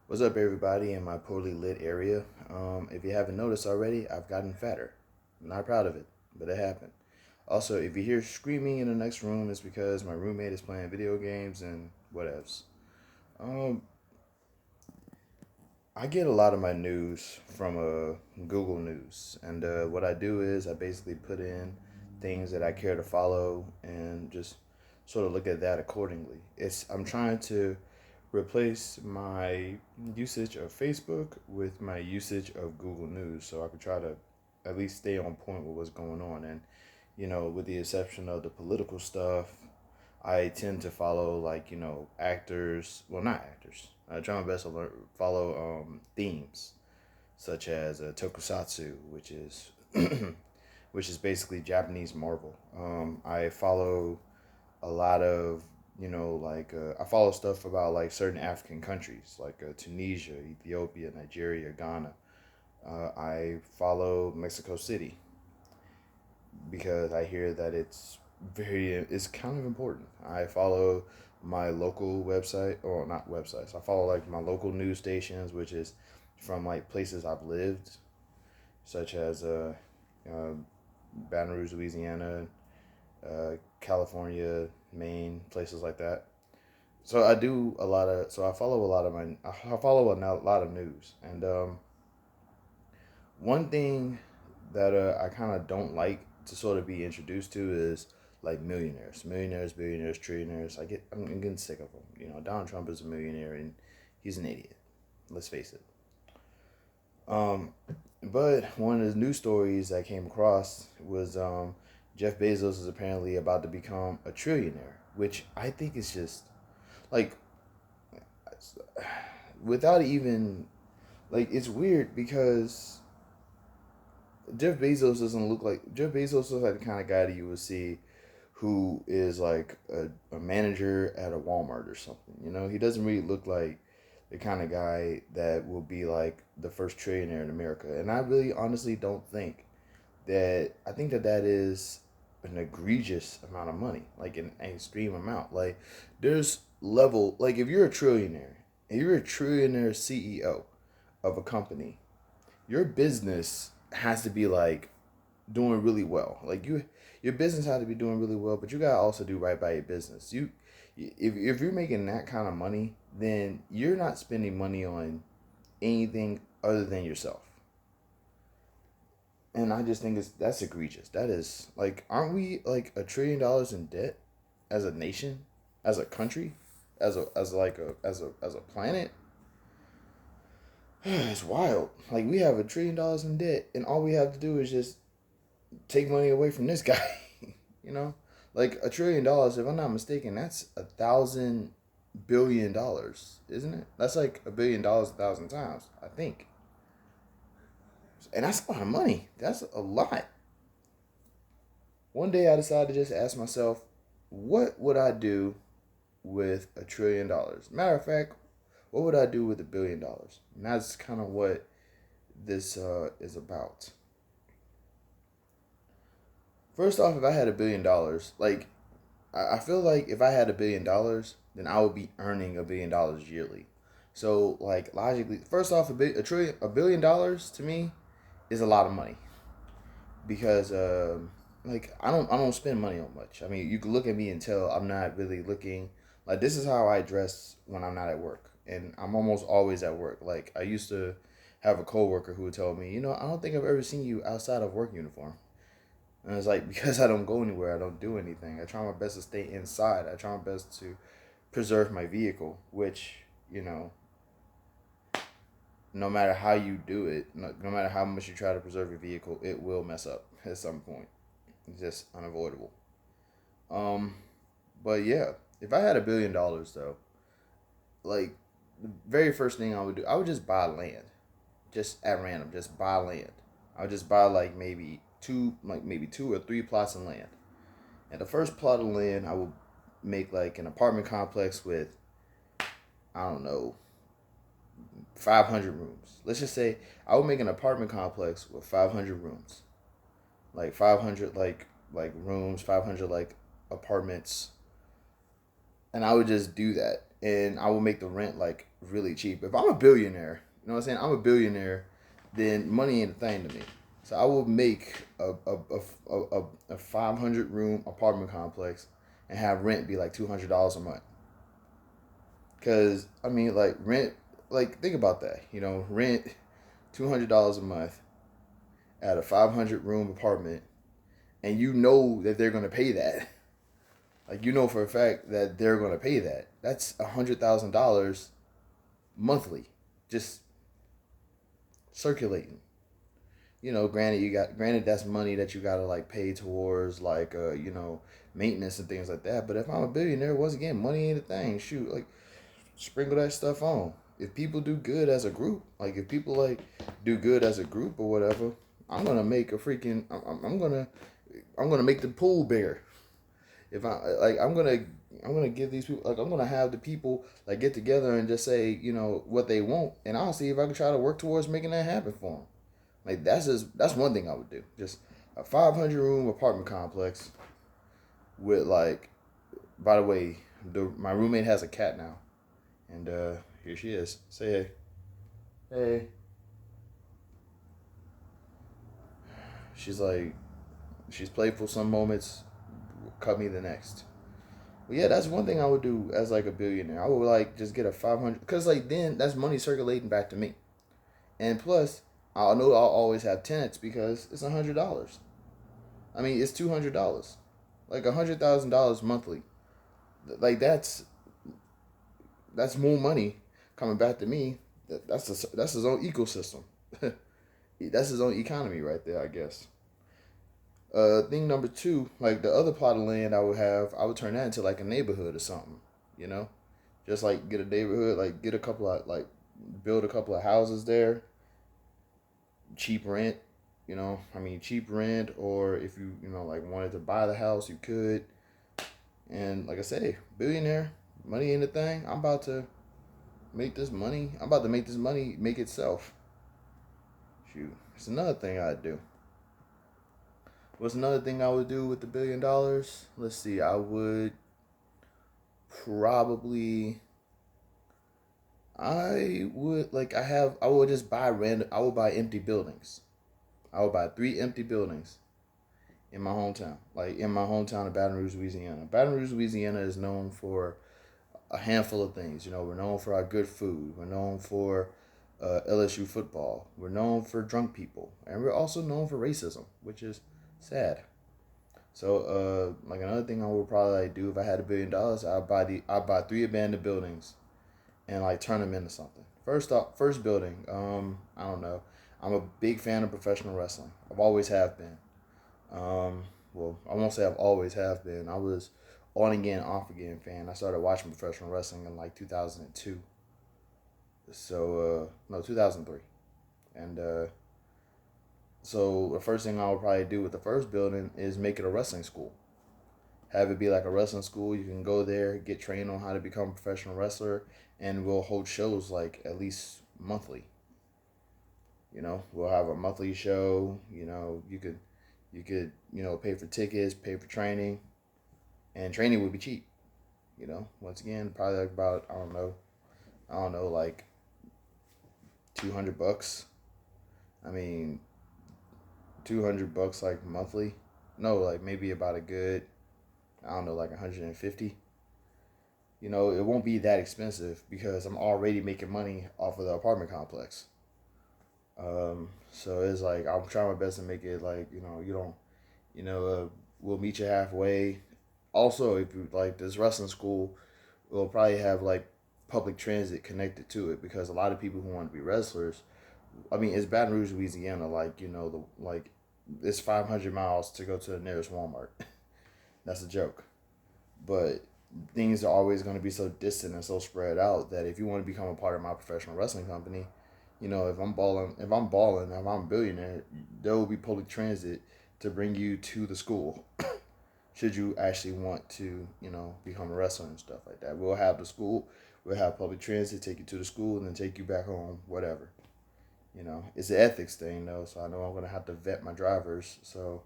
What's up, everybody, in my poorly lit area? If you haven't noticed already, I've gotten fatter. I'm not proud of it, but it happened. Also, if you hear screaming in the next room, it's because my roommate is playing video games and whatevs. Um, I get a lot of my news from Google News, and what I do is I basically put in things that I care to follow and just sort of look at that accordingly. I'm trying to replace my usage of Facebook with my usage of Google News so I can try to at least stay on point with what's going on. And, with the exception of the political stuff, I tend to follow, like, actors, well, not actors. I try my best to follow themes such as tokusatsu, which is basically Japanese Marvel. I follow a lot of I follow stuff about like certain African countries like Tunisia, Ethiopia, Nigeria, Ghana. I follow Mexico City because I hear that it's kind of important. I follow my local website, or not websites. I follow like my local news stations, which is from like places I've lived, such as uh, Baton Rouge, Louisiana, California, Maine, places like that. So I follow a lot of I follow a lot of news, and one thing that I kind of don't like to sort of be introduced to is like millionaires, billionaires, trillionaires. I'm getting sick of them. Donald Trump is a millionaire and he's an idiot. Let's face it. Um, but one of the news stories I came across was Jeff Bezos is apparently about to become a trillionaire, which I think is just like without even like it's weird because Jeff Bezos looks like the kind of guy that you would see who is like a manager at a Walmart or something. He doesn't really look like the kind of guy that will be like the first trillionaire in America. And I really honestly don't think I think that is an egregious amount of money, like an extreme amount. Like there's level, like if you're a trillionaire CEO of a company, your business has to be like doing really well. Your business has to be doing really well, but you gotta also do right by your business. If you're making that kind of money, then you're not spending money on anything other than yourself. And I just think that's egregious. That is like, aren't we like $1 trillion in debt as a nation, as a country, as a planet? It's wild. Like we have $1 trillion in debt, and all we have to do is just take money away from this guy. you know, like $1 trillion. If I'm not mistaken, that's 1,000 billion dollars, isn't it? That's like $1 billion 1,000 times, I think. And that's a lot of money. That's a lot. One day I decided to just ask myself, what would I do with $1 trillion? Matter of fact, what would I do with $1 billion? And that's kind of what this is about. First off, if I had $1 billion, like I feel like if I had $1 billion, then I would be earning $1 billion yearly. So like logically, first off, $1 billion to me is a lot of money because like I don't spend money on much. I mean, you can look at me and tell I'm not really looking like this is how I dress when I'm not at work, and I'm almost always at work. Like I used to have a coworker who would tell me, I don't think I've ever seen you outside of work uniform. And it's like because I don't go anywhere, I don't do anything. I try my best to stay inside. I try my best to preserve my vehicle, which no matter how you do it, no matter how much you try to preserve your vehicle, it will mess up at some point. It's just unavoidable. Um, but yeah, if I had $1 billion though, like the very first thing I would do, I would just buy land, just at random, just buy land. I would just buy like maybe two or three plots of land. And the first plot of land, I would make like an apartment complex with I don't know 500 rooms. Let's just say I would make an apartment complex with 500 rooms, like 500 rooms, 500 like apartments, and I would just do that. and I will make the rent like really cheap. If I'm a billionaire, you know what I'm saying? I'm a billionaire, then money ain't a thing to me. So I will make a 500 room apartment complex and have rent be like $200 a month. Cause I mean, like rent, like think about that. You know, rent $200 a month at a 500 room apartment, and you know that they're gonna pay that. Like you know for a fact that they're gonna pay that. That's $100,000 monthly, just circulating. You know, granted that's money that you gotta like pay towards like maintenance and things like that. But if I'm a billionaire, once again, money ain't a thing. Shoot, like sprinkle that stuff on. If people do good as a group, like if people like do good as a group or whatever, I'm gonna make a freaking. I'm gonna make the pool bigger. If I like, I'm gonna give these people like I'm gonna have the people like get together and just say what they want, and I'll see if I can try to work towards making that happen for them. Like that's one thing I would do. Just a 500 room apartment complex with like. By the way, my roommate has a cat now. And here she is. Say hey. Hey. She's playful some moments, cut me the next. But yeah, that's one thing I would do as like a billionaire. I would like just get a 500, because like then that's money circulating back to me. And plus, I know I'll always have tenants because it's $100. I mean, it's $200, like $100,000 monthly. Like that's more money coming back to me. That's his own ecosystem. That's his own economy right there, I guess. Thing number two, like the other plot of land I would turn that into like a neighborhood or something. You know, just like get a neighborhood, like get a couple of like build a couple of houses there, cheap rent. I mean cheap rent, or if you like wanted to buy the house, you could. And like I say, billionaire, money ain't a thing. I'm about to make this money. I'm about to make this money make itself. Shoot, it's another thing I'd do. What's another thing I would do with the $1 billion? Let's see. I would probably. I would like. I would just buy random. I would buy empty buildings. I would buy 3 empty buildings in my hometown, like in my hometown of Baton Rouge, Louisiana. Baton Rouge, Louisiana is known for a handful of things. We're known for our good food. We're known for LSU football. We're known for drunk people, and we're also known for racism, which is sad. So, like another thing I would probably like do if I had $1 billion, I'd buy 3 abandoned buildings and like turn them into something. First building. I don't know. I'm a big fan of professional wrestling. I've always have been. Well, I won't say I've always have been. I was on again, off again fan. I started watching professional wrestling in like 2002. So, no, 2003. And so the first thing I would probably do with the first building is make it a wrestling school. Have it be like a wrestling school. You can go there, get trained on how to become a professional wrestler, and we'll hold shows like at least monthly. We'll have a monthly show. You could pay for tickets, pay for training, and training would be cheap. Once again, probably like about I don't know, like $200. I mean, $200 like monthly. No, like maybe about a good, I don't know, like 150. It won't be that expensive because I'm already making money off of the apartment complex. So it's like I'm trying my best to make it like you don't, we'll meet you halfway. Also, if you like this wrestling school, we'll probably have like public transit connected to it because a lot of people who want to be wrestlers. I mean, it's Baton Rouge, Louisiana. Like it's 500 miles to go to the nearest Walmart. That's a joke, but things are always going to be so distant and so spread out that if you want to become a part of my professional wrestling company, if I'm a billionaire, there will be public transit to bring you to the school. Should you actually want to, become a wrestler and stuff like that, we'll have the school, we'll have public transit take you to the school and then take you back home, whatever. It's an ethics thing though, so I know I'm gonna have to vet my drivers. So,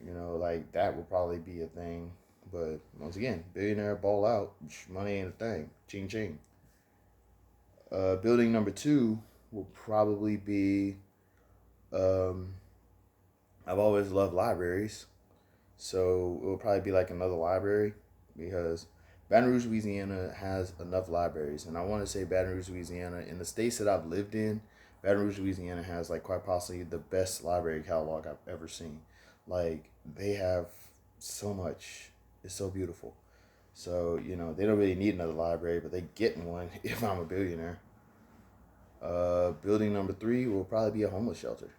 like that will probably be a thing. But once again, billionaire ball out, money ain't a thing. Ching ching. Building number two will probably be. Um, I've always loved libraries, so it will probably be like another library because Baton Rouge, Louisiana has enough libraries, and I want to say Baton Rouge, Louisiana, in the states that I've lived in, Baton Rouge, Louisiana has like quite possibly the best library catalog I've ever seen. Like they have so much. It's so beautiful. So they don't really need another library, but they getting one if I'm a billionaire. Building number three will probably be a homeless shelter.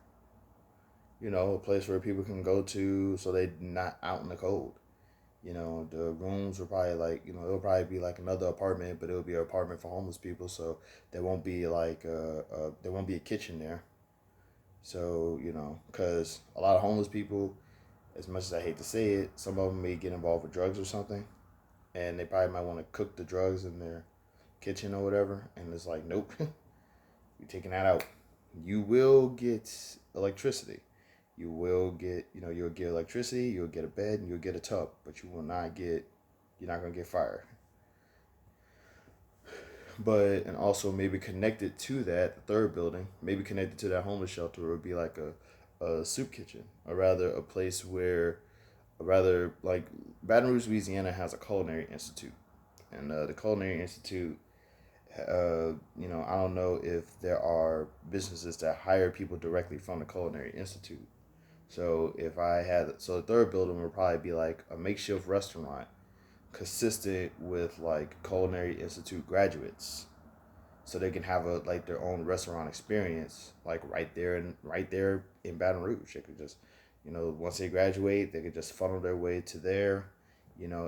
A place where people can go to so they're not out in the cold. The rooms will probably it'll probably be like another apartment, but it'll be an apartment for homeless people. So there won't be there won't be a kitchen there. So because a lot of homeless people, as much as I hate to say it, some of them may get involved with drugs or something, and they probably might want to cook the drugs in their kitchen or whatever. And it's like, nope, you're taking that out. You will get electricity. You'll get electricity, you'll get a bed, and you'll get a tub, but you're not gonna get fire. But, and also maybe connected to that, the third building, maybe connected to that homeless shelter would be like a soup kitchen, or rather a place where, or rather like Baton Rouge, Louisiana has a culinary institute. And the culinary institute, I don't know if there are businesses that hire people directly from the culinary institute. So the third building would probably be like a makeshift restaurant consistent with like culinary institute graduates, so they can have their own restaurant experience like right there in Baton Rouge. They could just once they graduate, they could just funnel their way to there,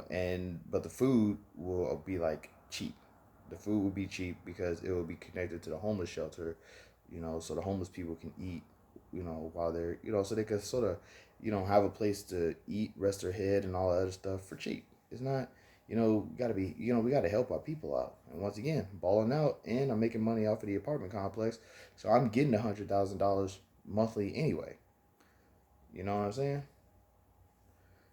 and but the food will be like cheap. The food will be cheap because it will be connected to the homeless shelter, so the homeless people can eat, while they're, so they can sort of, have a place to eat, rest their head, and all that other stuff for cheap. It's not, gotta be, we gotta help our people out. And once again, balling out, and I'm making money off of the apartment complex, so I'm getting $100,000 monthly anyway. You know what I'm saying?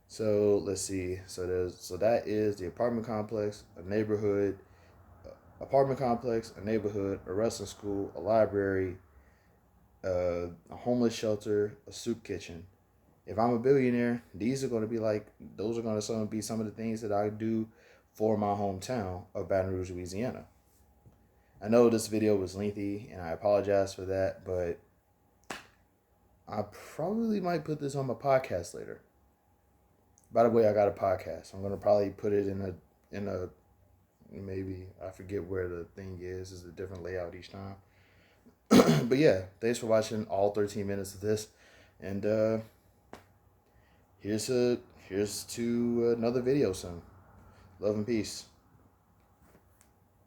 So let's see. So that is the apartment complex, a neighborhood, a wrestling school, a library, a homeless shelter, a soup kitchen. If I'm a billionaire, those are going to be some of the things that I do for my hometown of Baton Rouge, Louisiana. I know this video was lengthy, and I apologize for that, but I probably might put this on my podcast later. By the way, I got a podcast. I'm gonna probably put it in a maybe, I forget where the thing is. It's a different layout each time. But yeah, thanks for watching all 13 minutes of this, and here's to another video soon. Love and peace.